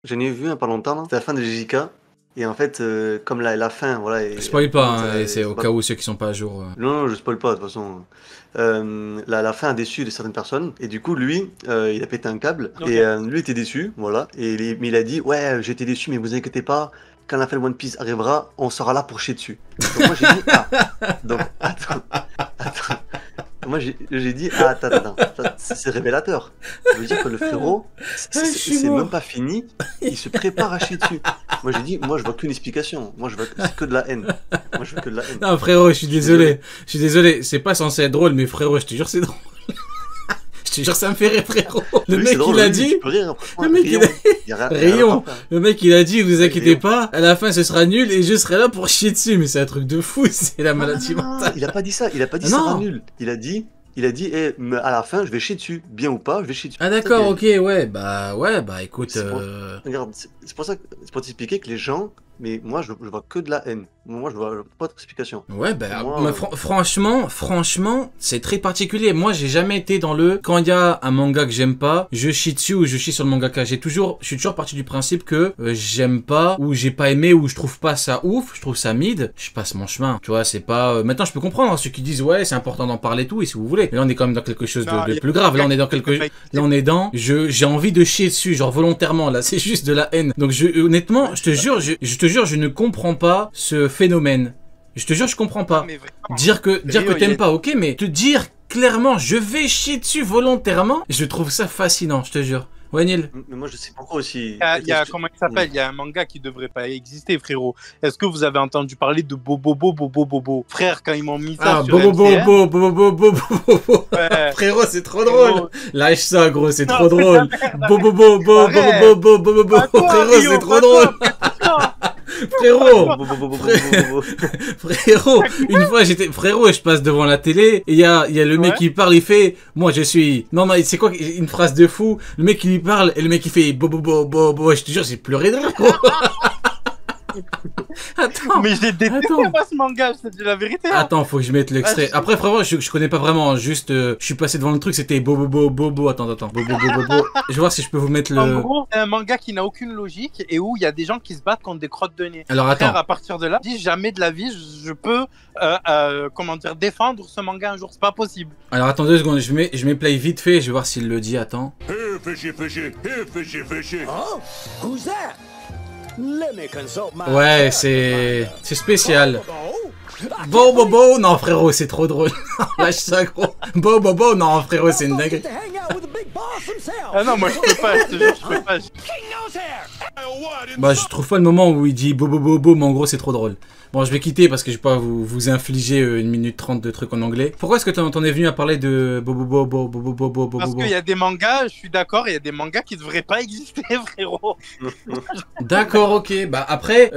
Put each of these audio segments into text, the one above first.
j'en ai vu un pas longtemps, là. C'était la fin de JJK. Et en fait, comme la fin, voilà. Spoil pas, hein, c'est au cas où ceux qui sont pas à jour. Non, je spoil pas, de toute façon. La fin a déçu de certaines personnes. Et du coup, lui, il a pété un câble. Ok. Et lui était déçu, voilà. Mais il a dit, ouais, j'étais déçu, mais vous inquiétez pas. Quand la fin de One Piece arrivera, on sera là pour chier dessus. Donc moi, j'ai dit, ah. Donc, attends. Moi, j'ai dit, ah, attends. C'est révélateur. Ça veut dire que le frérot, c'est même pas fini. Il se prépare à chier dessus. Moi, j'ai dit, moi, je vois qu'une explication. Moi, je vois que de la haine. Moi, je veux que de la haine. Non, frérot, je suis désolé. Je suis désolé. C'est pas censé être drôle, mais frérot, je te jure, c'est drôle. Je te jure, ça me fait rire, frérot. Le mec, il a dit. Le mec, il a. Rayon. Le mec, il a dit, vous inquiétez pas, à la fin, ce sera nul et je serai là pour chier dessus. Mais c'est un truc de fou, c'est la maladie mentale. Il a pas dit ça. Il a pas dit ça sera nul. Il a dit, eh, à la fin, je vais chier dessus. Bien ou pas, je vais chier dessus. Ah d'accord, ok, ouais, bah écoute... Regarde, c'est pour t'expliquer que les gens, mais moi je vois que de la haine. Moi je vois pas d'explication. Ouais, bah moi, franchement, c'est très particulier. Moi j'ai jamais été dans le... Quand il y a un manga que j'aime pas, je chie dessus ou je chie sur le mangaka. Je suis toujours parti du principe que j'aime pas, ou j'ai pas aimé, ou je trouve pas ça ouf, je trouve ça mid, je passe mon chemin. Tu vois, c'est pas... Maintenant je peux comprendre hein, ceux qui disent ouais c'est important d'en parler tout, et si vous voulez. Mais là on est quand même dans quelque chose de plus grave. Là on est dans quelque... Là on est dans... J'ai envie de chier dessus, genre volontairement, là c'est juste de la haine. Donc honnêtement, je te jure, je ne comprends pas ce phénomène. Je te jure, je comprends pas. Dire que t'aimes pas, ok, mais te dire clairement, je vais chier dessus volontairement, je trouve ça fascinant, je te jure. Ouais, Neil. Mais moi, je sais pourquoi aussi. Il y a comment il s'appelle? Il y a un manga qui devrait pas exister, frérot. Est-ce que vous avez entendu parler de Bobobo? Frère, quand ils m'ont mis ça sur Bobobo. Frérot, c'est trop drôle. Lâche ça, gros, c'est trop drôle. Bobobo. Frérot, c'est trop drôle. Frérot, une fois frérot, je passe devant la télé et il y a le mec qui parle, il fait, moi je suis, non, c'est quoi, une phrase de fou, le mec qui lui parle et le mec il fait, je te jure, j'ai pleuré de rire, gros. Attends, mais j'ai détesté moi ce manga, je te dis la vérité. Attends, faut que je mette l'extrait. Après, frérot, je connais pas vraiment, juste, je suis passé devant le truc, c'était bobo, attends. Je vais voir si je peux vous mettre le... En gros, c'est un manga qui n'a aucune logique et où il y a des gens qui se battent contre des crottes de nez. Alors attends. Frère, à partir de là, dis jamais de la vie, je peux, défendre ce manga un jour, c'est pas possible. Alors attends 2 secondes, je mets play vite fait, je vais voir s'il le dit, attends. Oh, who's that? Ouais, c'est spécial. Bobo, non frérot, c'est trop drôle. Lâche ça gros. Bobo, non frérot, c'est une dinguerie. Ah non, moi je peux pas, je te jure, je peux pas. Bah je trouve pas le moment où il dit bobo, mais en gros c'est trop drôle. Bon, je vais quitter parce que je vais pas vous infliger 1 minute 30 de trucs en anglais. Pourquoi est-ce que t'en es venu à parler de bobo? Parce qu'il y a des mangas, je suis d'accord, il y a des mangas qui devraient pas exister, frérot. D'accord, ok. Bah après,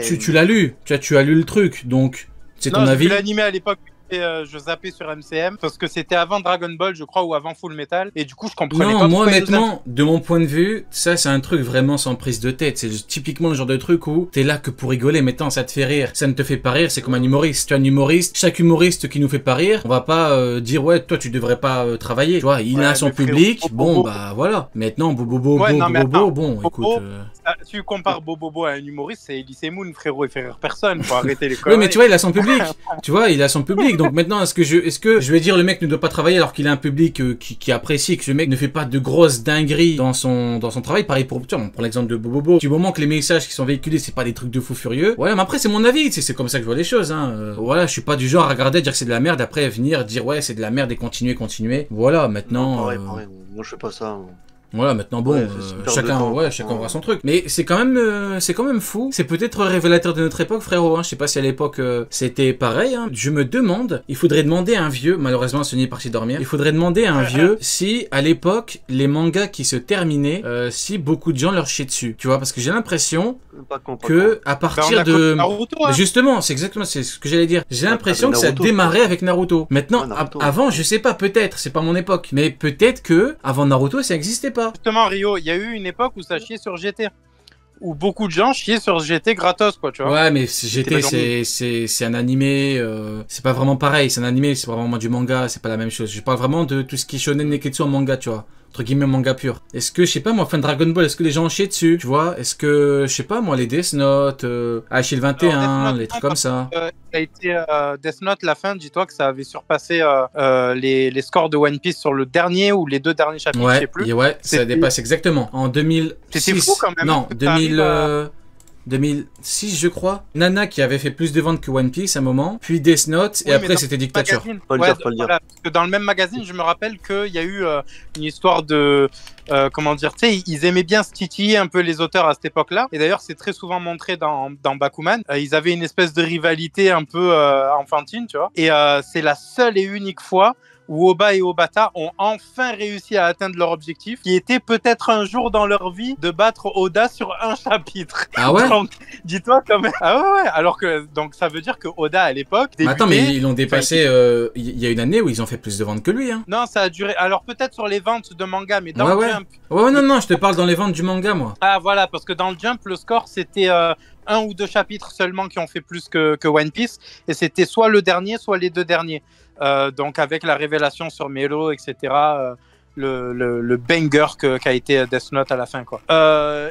tu l'as lu. Tu as lu le truc, donc c'est ton avis. J'ai vu l'animé à l'époque. Je zappais sur MCM parce que c'était avant Dragon Ball, je crois, ou avant Full Metal, et du coup je comprenais pas. Non, moi honnêtement, de mon point de vue, ça c'est un truc vraiment sans prise de tête. C'est typiquement le genre de truc où t'es là que pour rigoler, mais tant ça te fait rire, ça ne te fait pas rire, c'est comme un humoriste. Tu es un humoriste, chaque humoriste qui nous fait pas rire, on va pas dire ouais, toi tu devrais pas travailler. Tu vois, il a son public, bon bah voilà. Maintenant, bon, écoute. Tu compares Bobo à un humoriste, c'est Elise Moon, frérot, il fait rire personne, faut arrêter les conneries. Oui, mais tu vois, il a son public. Tu vois, il a son public. Donc maintenant, est-ce que je vais dire le mec ne doit pas travailler alors qu'il a un public qui apprécie, que ce mec ne fait pas de grosses dingueries dans son travail? Pareil pour, tu vois, on prend l'exemple de Bobo. Du moment que les messages qui sont véhiculés, c'est pas des trucs de fou furieux. Ouais, mais après c'est mon avis, c'est comme ça que je vois les choses. Hein. Voilà, je suis pas du genre à regarder, dire que c'est de la merde, après venir dire ouais c'est de la merde et continuer. Voilà, maintenant. Non, pareil. Moi je fais pas ça. Voilà, maintenant bon, chacun voit son truc. Mais c'est quand même fou. C'est peut-être révélateur de notre époque, frérot. Hein. Je sais pas si à l'époque c'était pareil. Hein. Je me demande, il faudrait demander à un vieux, malheureusement Sony est parti dormir. Il faudrait demander à un vieux si à l'époque les mangas qui se terminaient, si beaucoup de gens leur chiaient dessus. Tu vois, parce que j'ai l'impression que à partir de Naruto, hein. Justement, c'est exactement ce que j'allais dire. J'ai l'impression que ça démarrait avec Naruto. Maintenant, avant, je sais pas, peut-être, c'est pas mon époque, mais peut-être que avant Naruto, ça existait pas. Justement, Rio, il y a eu une époque où ça chiait sur GT. Où beaucoup de gens chiaient sur GT gratos, quoi, tu vois. Ouais, mais GT, c'est un animé, c'est pas vraiment pareil. C'est un animé, c'est pas vraiment du manga, c'est pas la même chose. Je parle vraiment de tout ce qui est shonen neketsu en manga, tu vois. entre guillemets manga pur. Est-ce que, je sais pas moi, fan Dragon Ball, est-ce que les gens ont chié dessus, tu vois? Est-ce que, je sais pas moi, les Death Note, Achille 21, les trucs comme ça. Ça a été Death Note, la fin, dis-toi que ça avait surpassé les scores de One Piece sur le dernier ou les 2 derniers chapitres, je sais plus. Ouais, ça dépasse exactement. En 2006. C'était fou quand même. Non, 2006, je crois. Nana qui avait fait plus de ventes que One Piece à un moment, puis Death Note, et après c'était Dictature. Pas le dire, pas le dire. Voilà, parce que dans le même magazine, je me rappelle qu'il y a eu une histoire de. Comment dire, tu sais, ils aimaient bien se titiller un peu les auteurs à cette époque-là. Et d'ailleurs, c'est très souvent montré dans Bakuman. Ils avaient une espèce de rivalité un peu enfantine, tu vois. Et c'est la seule et unique fois où Oba et Obata ont enfin réussi à atteindre leur objectif, qui était peut-être un jour dans leur vie de battre Oda sur un chapitre. Ah ouais? Donc, dis-toi quand même. Ah ouais. Alors que, donc, ça veut dire que Oda, à l'époque, attends, mais ils l'ont dépassé, il y a une année où ils ont fait plus de ventes que lui, hein. Non, ça a duré. Alors, peut-être sur les ventes de manga, mais dans le Jump. Ouais, non, je te parle dans les ventes du manga, moi. Ah, voilà, parce que dans le Jump, le score, c'était 1 ou 2 chapitres seulement qui ont fait plus que One Piece. Et c'était soit le dernier, soit les 2 derniers. Donc avec la révélation sur Melo, etc. Le banger qu'a été Death Note à la fin, quoi.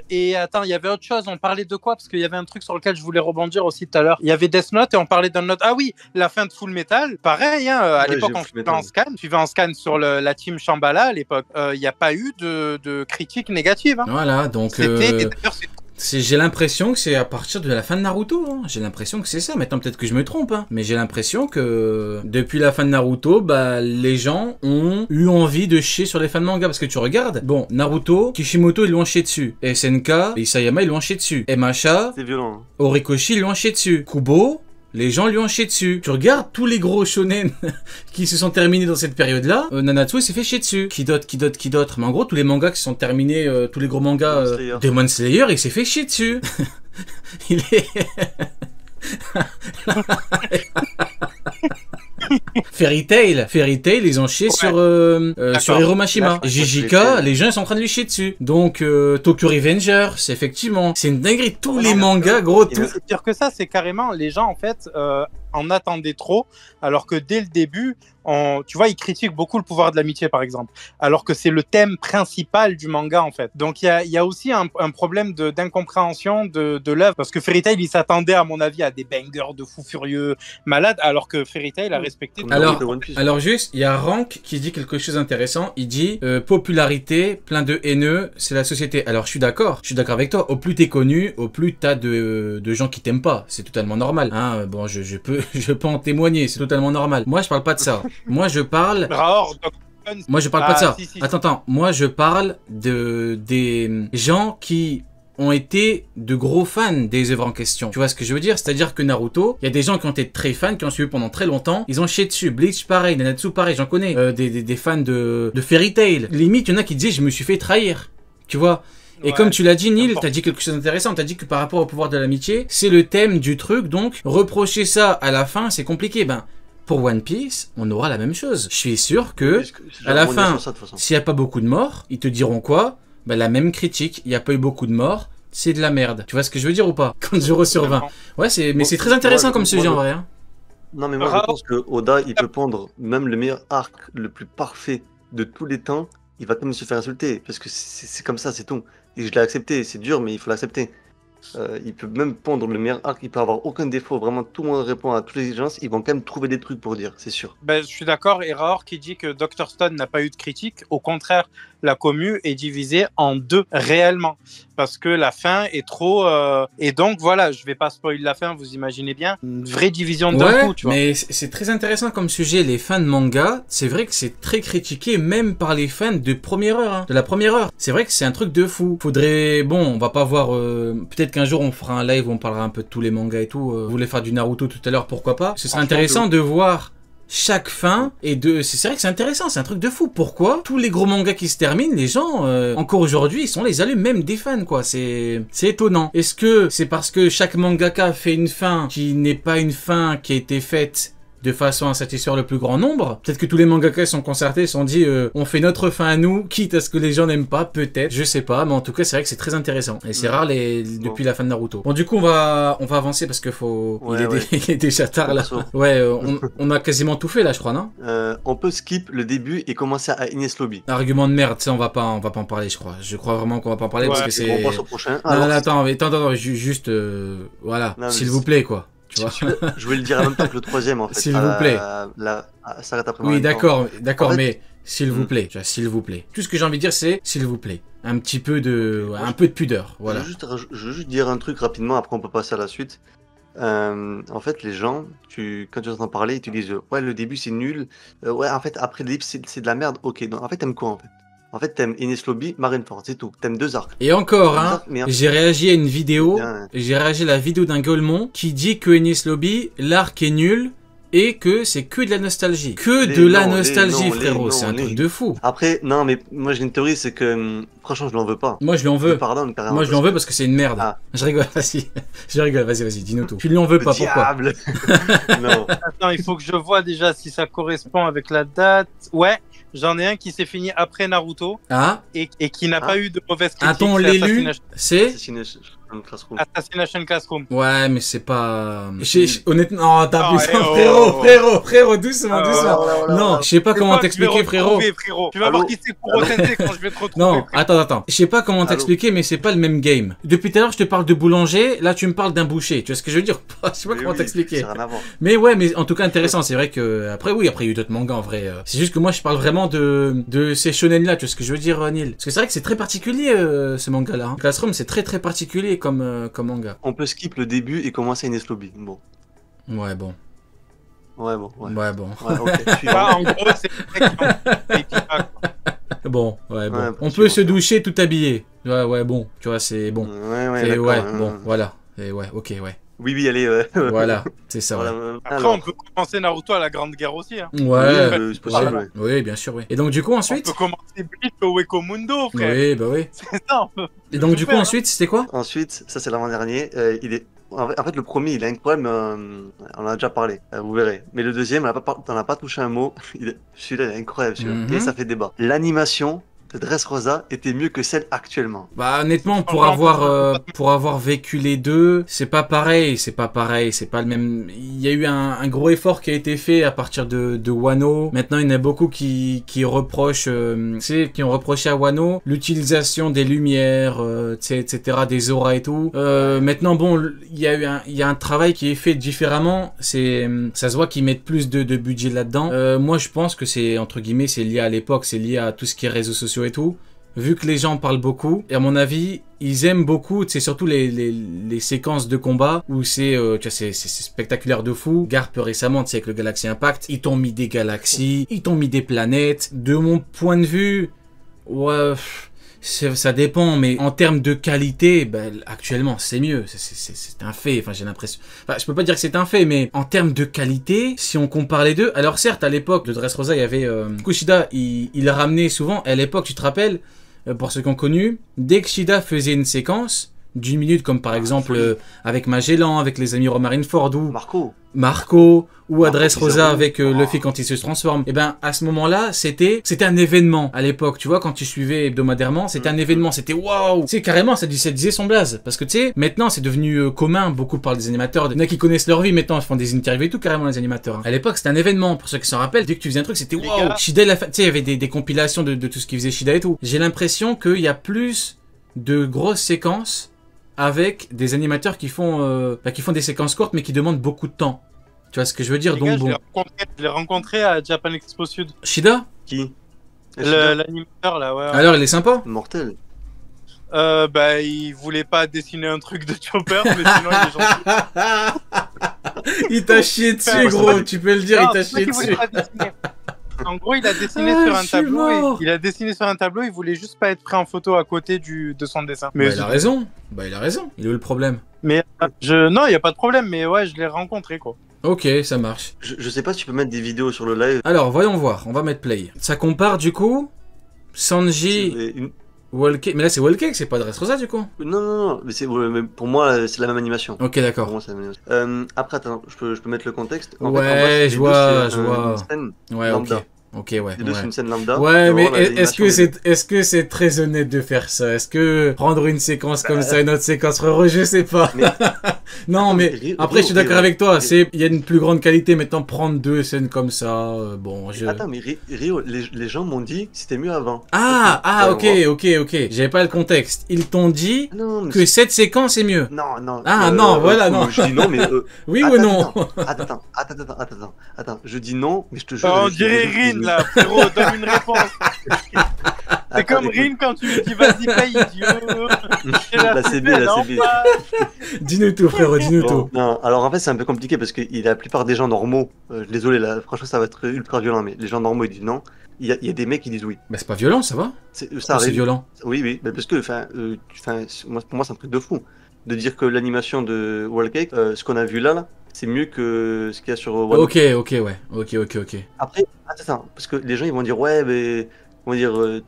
Et attends, il y avait autre chose. On parlait de quoi? Parce qu'il y avait un truc sur lequel je voulais rebondir aussi tout à l'heure. Il y avait Death Note et on parlait d'un autre. Ah oui, la fin de Full Metal. Pareil, hein, à l'époque, on suivait en scan. Suivait en scan sur la team Shambhala à l'époque. Il n'y a pas eu de critiques négatives. Hein. Voilà, donc. J'ai l'impression que c'est à partir de la fin de Naruto. Hein. J'ai l'impression que c'est ça. Maintenant, peut-être que je me trompe. Hein. Mais j'ai l'impression que depuis la fin de Naruto, bah, les gens ont eu envie de chier sur les fans de manga. Parce que tu regardes, bon, Naruto, Kishimoto, ils l'ont chié dessus. SNK, Isayama, ils l'ont chié dessus. MHA, c'est violent. Horikoshi, ils l'ont chié dessus. Kubo, les gens lui ont chié dessus. Tu regardes tous les gros shonen qui se sont terminés dans cette période-là, Nanatsu s'est fait chier dessus. Qui d'autre? Mais en gros, tous les mangas qui sont terminés, tous les gros mangas, Demon Slayer, il s'est fait chier dessus. Il est... Fairy Tail, ils ont chié sur Hiromashima. JJK, les gens ils sont en train de lui chier dessus. Donc Tokyo Revengers, effectivement, c'est une dinguerie. Tous les mangas, gros, tout. C'est pire que ça, c'est carrément les gens en fait en attendaient trop, alors que dès le début, tu vois, ils critiquent beaucoup le pouvoir de l'amitié, par exemple, alors que c'est le thème principal du manga, en fait. Donc, il y a aussi un problème d'incompréhension de l'œuvre, parce que Fairy Tail, il s'attendait, à mon avis, à des bangers de fous furieux malades, alors que Fairy Tail a respecté... Alors juste, il y a Rank qui dit quelque chose d'intéressant, il dit popularité, plein de haineux, c'est la société. Alors, je suis d'accord avec toi, au plus t'es connu, au plus t'as de gens qui t'aiment pas, c'est totalement normal. Hein, bon, je peux en témoigner, c'est totalement normal. Moi, je parle pas de ça. Moi, je parle pas de ça. Si. Attends. Moi, je parle des gens qui ont été de gros fans des œuvres en question. Tu vois ce que je veux dire? C'est-à-dire que Naruto, il y a des gens qui ont été très fans, qui ont suivi pendant très longtemps. Ils ont chié dessus. Bleach, pareil. Nanatsu, pareil. J'en connais. Des fans de Fairy Tail. Limite, il y en a qui disaient, je me suis fait trahir. Tu vois? Et comme tu l'as dit, Neil, t'as dit quelque chose d'intéressant. T'as dit que par rapport au pouvoir de l'amitié, c'est le thème du truc. Donc, reprocher ça à la fin, c'est compliqué. Ben, pour One Piece, on aura la même chose. Je suis sûr que, à la fin, s'il n'y a pas beaucoup de morts, ils te diront quoi? Ben, la même critique. Il n'y a pas eu beaucoup de morts. C'est de la merde. Tu vois ce que je veux dire ou pas? Quand 0 sur 20. Ouais, mais c'est très intéressant comme sujet en vrai. Hein. Non, mais moi, je pense que Oda, il peut prendre même le meilleur arc, le plus parfait de tous les temps. Il va quand même se faire insulter. Parce que c'est comme ça, c'est tout. Et je l'ai accepté, c'est dur, mais il faut l'accepter. Il peut même pondre le meilleur arc, il peut avoir aucun défaut, vraiment tout le monde répond à toutes les exigences, ils vont quand même trouver des trucs pour dire, c'est sûr. Ben, je suis d'accord, et Raor qui dit que Dr. Stone n'a pas eu de critique, au contraire, la commu est divisée en 2 réellement, parce que la fin est trop... Et donc voilà, je vais pas spoiler la fin, vous imaginez bien, une vraie division d'un coup, tu vois. Mais c'est très intéressant comme sujet, les fans de manga, c'est vrai que c'est très critiqué, même par les fans de première heure, hein, de la première heure. C'est vrai que c'est un truc de fou. Faudrait... Bon, on va pas voir... Peut-être qu'un jour on fera un live où on parlera un peu de tous les mangas et tout. Vous voulez faire du Naruto tout à l'heure, pourquoi pas? Ce serait intéressant de voir chaque fin et c'est vrai que c'est intéressant, c'est un truc de fou. Pourquoi tous les gros mangas qui se terminent, les gens encore aujourd'hui ils sont les allumes, même des fans quoi. C'est étonnant. Est-ce que c'est parce que chaque mangaka fait une fin qui n'est pas une fin qui a été faite de façon à satisfaire le plus grand nombre. Peut-être que tous les mangaka se sont concertés, se sont dit on fait notre fin à nous, quitte à ce que les gens n'aiment pas, peut-être, je sais pas, mais en tout cas c'est vrai que c'est très intéressant. Et c'est rare depuis la fin de Naruto. Bon du coup on va avancer parce que il est déjà tard là. Ouais, on a quasiment tout fait là je crois, non? On peut skip le début et commencer à Ines Lobby. Argument de merde, ça on va pas en parler je crois. Je crois vraiment qu'on va pas en parler parce que c'est... On passe au prochain. Non, attends, juste voilà, s'il vous plaît quoi. Tu vois, je voulais le dire en même temps que le troisième en fait. S'il vous plaît. Oui, d'accord, en fait, mais s'il vous plaît, s'il vous plaît. Tout ce que j'ai envie de dire, c'est s'il vous plaît. Un peu de pudeur, voilà. Je veux juste dire un truc rapidement, après on peut passer à la suite. En fait, les gens, quand tu entends parler, ils te disent ouais, le début c'est nul. Ouais, en fait, après le début c'est de la merde. Ok, donc en fait, t'aimes quoi en fait? En fait, t'aimes Ines Lobby, Marineford, c'est tout. T'aimes 2 arcs. Et encore, hein, fait... j'ai réagi à une vidéo, j'ai réagi à la vidéo d'un Golemon qui dit que Ines Lobby, l'arc est nul et que c'est que de la nostalgie. Nostalgie, frérot, c'est un truc de fou. Après, non, mais moi j'ai une théorie, c'est que franchement, je l'en veux pas. Moi, je lui en veux. Pardon, moi, je lui en veux parce que c'est une merde. Ah. Je rigole, vas-y. Je rigole, vas-y, dis-nous tout. Tu lui en veux pas, pourquoi? Non. Attends, il faut que je vois déjà si ça correspond avec la date. Ouais. J'en ai un qui s'est fini après Naruto et qui n'a pas eu de mauvaise critique. Attends, on l'élu, c'est Assassination Classroom. Ouais, mais c'est pas... Honnêtement, oh, t'as plus... frérot, doucement. Non, je sais pas comment t'expliquer, frérot. Tu vas voir qui c'est pour OTT quand je vais te retrouver. Non, attends. Je sais pas comment t'expliquer, mais c'est pas le même game. Depuis tout à l'heure, je te parle de boulanger, là tu me parles d'un boucher. Tu vois ce que je veux dire? Je sais pas comment t'expliquer. Mais ouais, mais en tout cas intéressant. C'est vrai que après il y a eu d'autres mangas en vrai. C'est juste que moi je parle vraiment de ces shonen là, tu vois ce que je veux dire, Neil? Parce que c'est vrai que c'est très particulier ce manga là. Classroom, c'est très particulier comme manga. On peut skip le début et commencer à Ines Lobby. Bon. Ouais, bon. Ouais, okay. En gros, c'est bon. On peut se doucher tout habillé. Ouais, bon. Tu vois, c'est bon. Bon, voilà. Et ok. Oui, allez. Voilà, c'est ça. Voilà. Après, on peut commencer Naruto à la Grande Guerre aussi. Hein. Ouais, c'est possible. Oui, bien sûr, oui. Et donc, du coup, ensuite. On peut commencer Bleach au Weko Mundo, frère. Oui, bah oui. C'est ça, Et donc, du coup, ensuite, c'était quoi? Ensuite, ça, c'est l'avant-dernier. En fait, le premier, il a un problème. On en a déjà parlé, vous verrez. Mais le deuxième, t'en as pas touché un mot. Celui-là, il est incroyable, celui-là. Et ça fait débat. L'animation de Dressrosa était mieux que celle actuellement. Bah honnêtement, pour avoir vécu les deux, c'est pas pareil, c'est pas le même. Il y a eu un gros effort qui a été fait à partir de Wano. Maintenant, il y en a beaucoup qui reprochent, qui ont reproché à Wano l'utilisation des lumières, etc., des auras et tout. Maintenant, bon, il y a un travail qui est fait différemment. Ça se voit qu'ils mettent plus de budget là-dedans. Moi, je pense que c'est entre guillemets, c'est lié à l'époque, c'est lié à tout ce qui est réseaux sociaux et tout, vu que les gens parlent beaucoup, et à mon avis, ils aiment beaucoup, c'est surtout les séquences de combat où c'est spectaculaire de fou. Garp récemment, tu sais, avec le Galaxy Impact, ils t'ont mis des galaxies, ils t'ont mis des planètes. De mon point de vue, ouais, ça dépend, mais en termes de qualité, ben, actuellement, c'est mieux. C'est un fait. Enfin, j'ai l'impression. Enfin, je peux pas dire que c'est un fait, mais en termes de qualité, si on compare les deux. Alors, certes, à l'époque de Dressrosa, il y avait Kushida, il ramenait souvent. À l'époque, tu te rappelles, pour ceux qui ont connu, dès que Shida faisait une séquence d'1 minute, comme par exemple avec Magellan, avec les amis Marineford ou Marco ou à Dressrosa avec Luffy quand il se transforme, et ben à ce moment-là c'était un événement à l'époque, tu vois, quand tu suivais hebdomadairement, c'était un événement, c'était waouh, tu sais, carrément ça disait son blaze, parce que tu sais, maintenant c'est devenu commun, beaucoup parlent des animateurs, il y en a qui connaissent leur vie maintenant, ils font des interviews et tout, carrément les animateurs, hein. À l'époque c'était un événement, pour ceux qui s'en rappellent, dès que tu faisais un truc c'était waouh, Shida, tu sais, il y avait des compilations de tout ce qu'il faisait Shida et tout. J'ai l'impression qu'il y a plus de grosses séquences avec des animateurs qui font des séquences courtes mais qui demandent beaucoup de temps. Tu vois ce que je veux dire? Donc bon. Je l'ai rencontré à Japan Expo Sud. Shida? Qui? L'animateur là, ouais. Alors il est sympa? Mortel. Bah il voulait pas dessiner un truc de Chopper, mais sinon il est gentil. Il t'a chié dessus, gros, tu peux le dire, il t'a chié dessus. En gros, il a dessiné sur un tableau. Il a dessiné sur un tableau. Il voulait juste pas être pris en photo à côté de son dessin. Mais il a raison. Bah il a raison. Il est où le problème? Mais non, il y a pas de problème. Mais ouais, je l'ai rencontré quoi. Ok, ça marche. Je sais pas si tu peux mettre des vidéos sur le live. Alors voyons voir. On va mettre play. Ça compare du coup Sanji. Wall Cake. Mais là, c'est Wall Cake, c'est pas Dressrosa du coup. Non, non, non, mais, ouais, mais pour moi, c'est la même animation. Ok, Pour d'accord. moi, c'est la même animation. Après, attends, je peux mettre le contexte. En Ouais, fait, en bas, je les vois, deux, c'est je vois. une scène Ouais, lambda. ok. Ok, ouais. Les deux, c'est Ouais. une scène lambda. Ouais, Et mais vraiment, l'animation des deux. est-ce que c'est très honnête de faire ça? Est-ce que prendre une séquence comme ça, une autre séquence, frérot, je sais pas. Mais- Non, Attends, mais Rio- après, je suis Rio- d'accord avec toi. Rio- Il y a une plus grande qualité. Maintenant, prendre deux scènes comme ça, bon, je. Attends, mais Rio, les gens m'ont dit que c'était mieux avant. Ok, ok. J'avais pas le contexte. Ils t'ont dit Non, mais que cette séquence est mieux. non, non. Ah, non, voilà, non. Je dis non, mais. Oui ou non? Attends. Je dis non, mais je te jure. On dirait Rin là, frérot, donne une réponse. C'est comme Rin quand tu lui dis vas-y paye idiot. La CB, la CB. Dis-nous tout, frérot, dis-nous tout. Non, alors en fait, c'est un peu compliqué parce que la plupart des gens normaux, désolé, là, franchement, ça va être ultra violent, mais les gens normaux, ils disent non. Il y a des mecs qui disent oui. Bah, c'est pas violent, ça va? Ça C'est arrive. violent. Oui, mais parce que, pour moi, c'est un truc de fou. De dire que l'animation de Wall Cake, ce qu'on a vu là, c'est mieux que ce qu'il y a sur One Ok, ouais. Ok. Après, attends, parce que les gens ils vont dire ouais, mais ils vont dire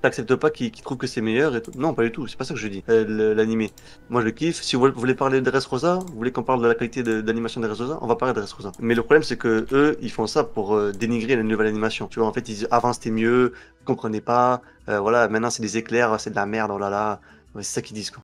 t'acceptes pas qu'ils trouvent que c'est meilleur et tout. Non, pas du tout, c'est pas ça que je dis. L'animé, moi je le kiffe. Si vous voulez parler de Dressrosa, vous voulez qu'on parle de la qualité d'animation de Dressrosa, on va parler de Dressrosa. Mais le problème c'est que eux, ils font ça pour dénigrer la nouvelle animation. Tu vois, en fait, ils disent avant c'était mieux, vous comprenez pas, voilà, maintenant c'est des éclairs, c'est de la merde, oh là là. Ouais, c'est ça qu'ils disent quoi.